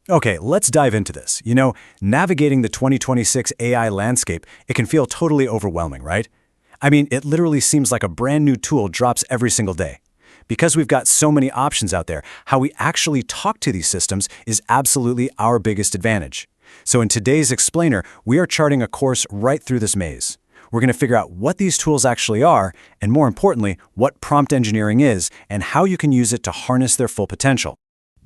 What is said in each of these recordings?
Okay, let's dive into this. Navigating the 2026 AI landscape, it can feel totally overwhelming, right? I mean, it literally seems like a brand new tool drops every single day. Because we've got so many options out there, how we actually talk to these systems is absolutely our biggest advantage. So in today's explainer, we are charting a course right through this maze. We're going to figure out what these tools actually are, and more importantly, what prompt engineering is, and how you can use it to harness their full potential.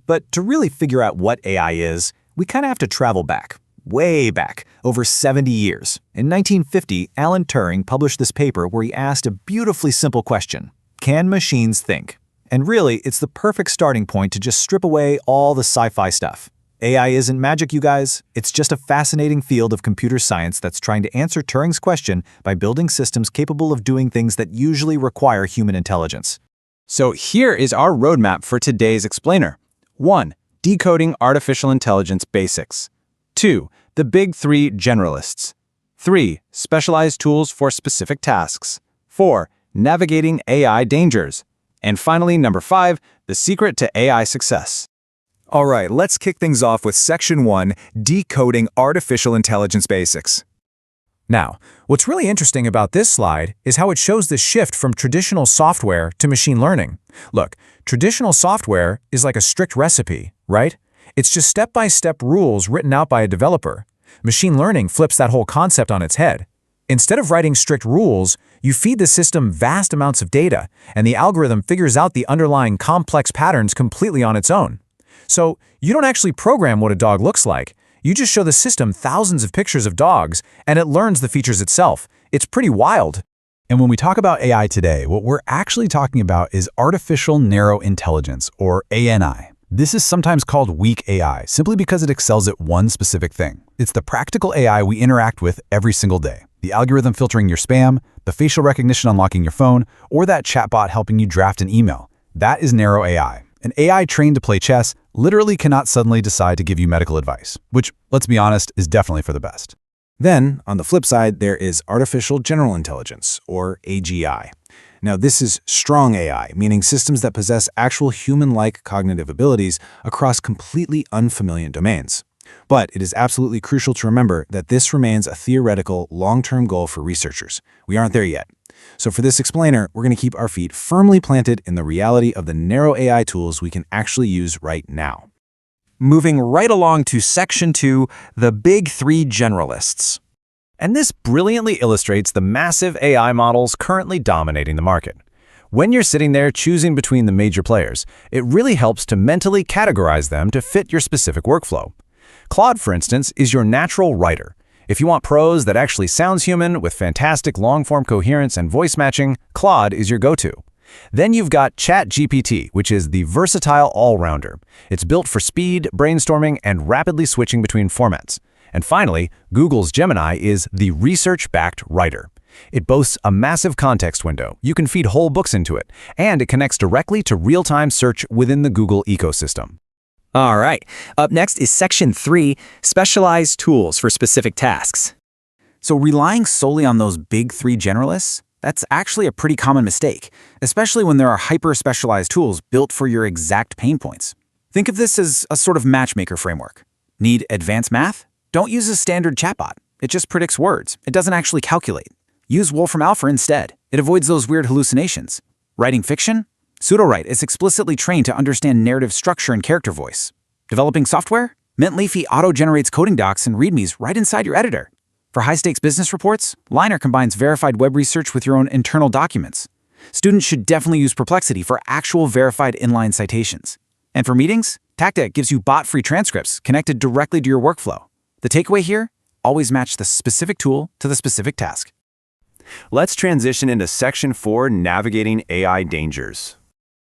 But to really figure out what AI is, we kind of have to travel back, way back, over 70 years. In 1950, Alan Turing published this paper where he asked a beautifully simple question: can machines think? And really, it's the perfect starting point to just strip away all the sci-fi stuff. AI isn't magic, you guys. It's just a fascinating field of computer science that's trying to answer Turing's question by building systems capable of doing things that usually require human intelligence. So here is our roadmap for today's explainer. 1. Decoding artificial intelligence basics. 2. The big three generalists. 3. Specialized tools for specific tasks. 4. Navigating AI dangers. And finally, number 5, the secret to AI success. All right, let's kick things off with Section 1, Decoding Artificial Intelligence Basics. Now, what's really interesting about this slide is how it shows the shift from traditional software to machine learning. Look, traditional software is like a strict recipe, right? It's just step-by-step rules written out by a developer. Machine learning flips that whole concept on its head. Instead of writing strict rules, you feed the system vast amounts of data, and the algorithm figures out the underlying complex patterns completely on its own. So you don't actually program what a dog looks like. You just show the system thousands of pictures of dogs, and it learns the features itself. It's pretty wild. And when we talk about AI today, what we're actually talking about is artificial narrow intelligence, or ANI. This is sometimes called weak AI, simply because it excels at one specific thing. It's the practical AI we interact with every single day. The algorithm filtering your spam, the facial recognition unlocking your phone, or that chatbot helping you draft an email. That is narrow AI. An AI trained to play chess literally cannot suddenly decide to give you medical advice, which, let's be honest, is definitely for the best. Then, on the flip side, there is artificial general intelligence, or AGI. Now, this is strong AI, meaning systems that possess actual human-like cognitive abilities across completely unfamiliar domains. But it is absolutely crucial to remember that this remains a theoretical, long-term goal for researchers. We aren't there yet. So for this explainer, we're going to keep our feet firmly planted in the reality of the narrow AI tools we can actually use right now. Moving right along to Section 2, the big three generalists. And this brilliantly illustrates the massive AI models currently dominating the market. When you're sitting there choosing between the major players, it really helps to mentally categorize them to fit your specific workflow. Claude, for instance, is your natural writer. If you want prose that actually sounds human with fantastic long-form coherence and voice matching, Claude is your go-to. Then you've got ChatGPT, which is the versatile all-rounder. It's built for speed, brainstorming, and rapidly switching between formats. And finally, Google's Gemini is the research-backed writer. It boasts a massive context window. You can feed whole books into it, and it connects directly to real-time search within the Google ecosystem. All right, up next is Section 3, Specialized Tools for Specific Tasks. So relying solely on those big three generalists, that's actually a pretty common mistake, especially when there are hyper-specialized tools built for your exact pain points. Think of this as a sort of matchmaker framework. Need advanced math? Don't use a standard chatbot. It just predicts words. It doesn't actually calculate. Use Wolfram Alpha instead. It avoids those weird hallucinations. Writing fiction? Pseudowrite is explicitly trained to understand narrative structure and character voice. Developing software? Mint Leafy auto-generates coding docs and readmes right inside your editor. For high-stakes business reports, Liner combines verified web research with your own internal documents. Students should definitely use Perplexity for actual verified inline citations. And for meetings, TacDeck gives you bot-free transcripts connected directly to your workflow. The takeaway here? Always match the specific tool to the specific task. Let's transition into Section 4, Navigating AI Dangers.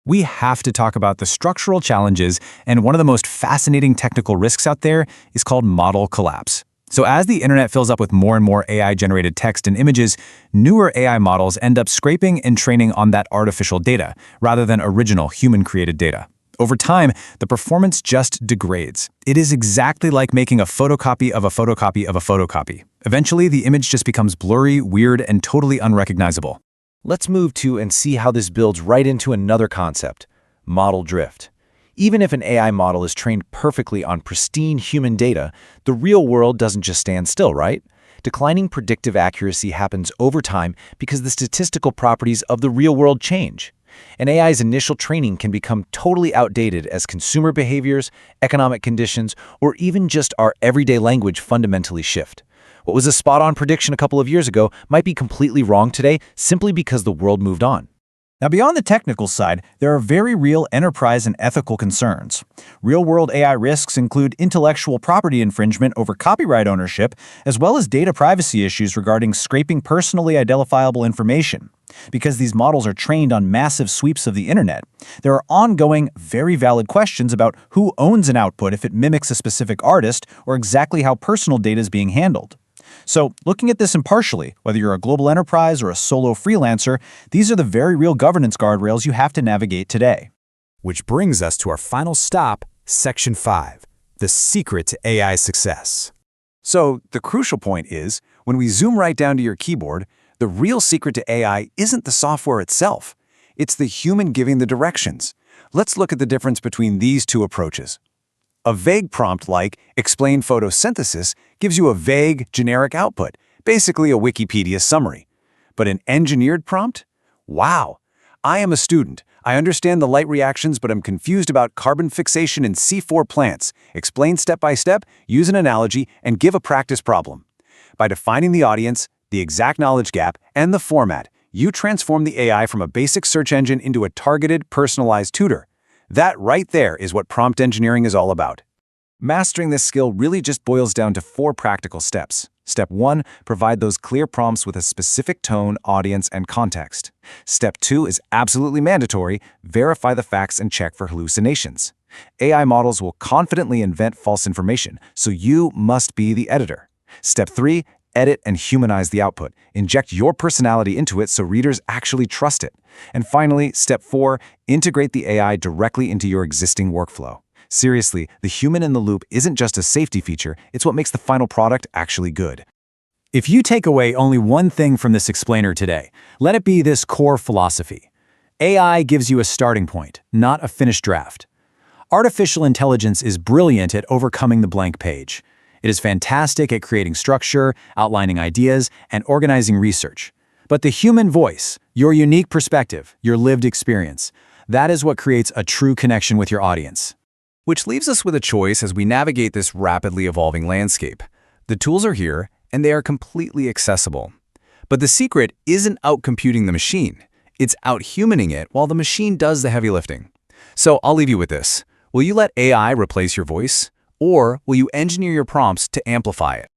We have to talk about the structural challenges, and one of the most fascinating technical risks out there is called model collapse. So as the internet fills up with more and more AI-generated text and images, newer AI models end up scraping and training on that artificial data, rather than original human-created data. Over time, the performance just degrades. It is exactly like making a photocopy of a photocopy of a photocopy. Eventually, the image just becomes blurry, weird, and totally unrecognizable. Let's move to and see how this builds right into another concept, model drift. Even if an AI model is trained perfectly on pristine human data, the real world doesn't just stand still, right? Declining predictive accuracy happens over time because the statistical properties of the real world change. An AI's initial training can become totally outdated as consumer behaviors, economic conditions, or even just our everyday language fundamentally shift. What was a spot-on prediction a couple of years ago might be completely wrong today simply because the world moved on. Now, beyond the technical side, there are very real enterprise and ethical concerns. Real-world AI risks include intellectual property infringement over copyright ownership, as well as data privacy issues regarding scraping personally identifiable information. Because these models are trained on massive sweeps of the internet, there are ongoing, very valid questions about who owns an output if it mimics a specific artist or exactly how personal data is being handled. So, looking at this impartially, whether you're a global enterprise or a solo freelancer, these are the very real governance guardrails you have to navigate today. Which brings us to our final stop, Section 5, the secret to AI success. So, the crucial point is, when we zoom right down to your keyboard, the real secret to AI isn't the software itself. It's the human giving the directions. Let's look at the difference between these two approaches. A vague prompt like explain photosynthesis gives you a vague, generic output, basically a Wikipedia summary. But an engineered prompt? Wow! I am a student. I understand the light reactions, but I'm confused about carbon fixation in C4 plants. Explain step by step, use an analogy, and give a practice problem. By defining the audience, the exact knowledge gap, and the format, you transform the AI from a basic search engine into a targeted, personalized tutor. That right there is what prompt engineering is all about. Mastering this skill really just boils down to 4 practical steps. Step 1, provide those clear prompts with a specific tone, audience, and context. Step 2 is absolutely mandatory, verify the facts and check for hallucinations. AI models will confidently invent false information, so you must be the editor. Step 3, edit and humanize the output. Inject your personality into it so readers actually trust it. And finally, step 4, integrate the AI directly into your existing workflow. Seriously, the human in the loop isn't just a safety feature, it's what makes the final product actually good. If you take away only one thing from this explainer today, let it be this core philosophy. AI gives you a starting point, not a finished draft. Artificial intelligence is brilliant at overcoming the blank page. It is fantastic at creating structure, outlining ideas, and organizing research. But the human voice, your unique perspective, your lived experience, that is what creates a true connection with your audience. Which leaves us with a choice as we navigate this rapidly evolving landscape. The tools are here, and they are completely accessible. But the secret isn't outcomputing the machine. It's out-humaning it while the machine does the heavy lifting. So I'll leave you with this. Will you let AI replace your voice? Or will you engineer your prompts to amplify it?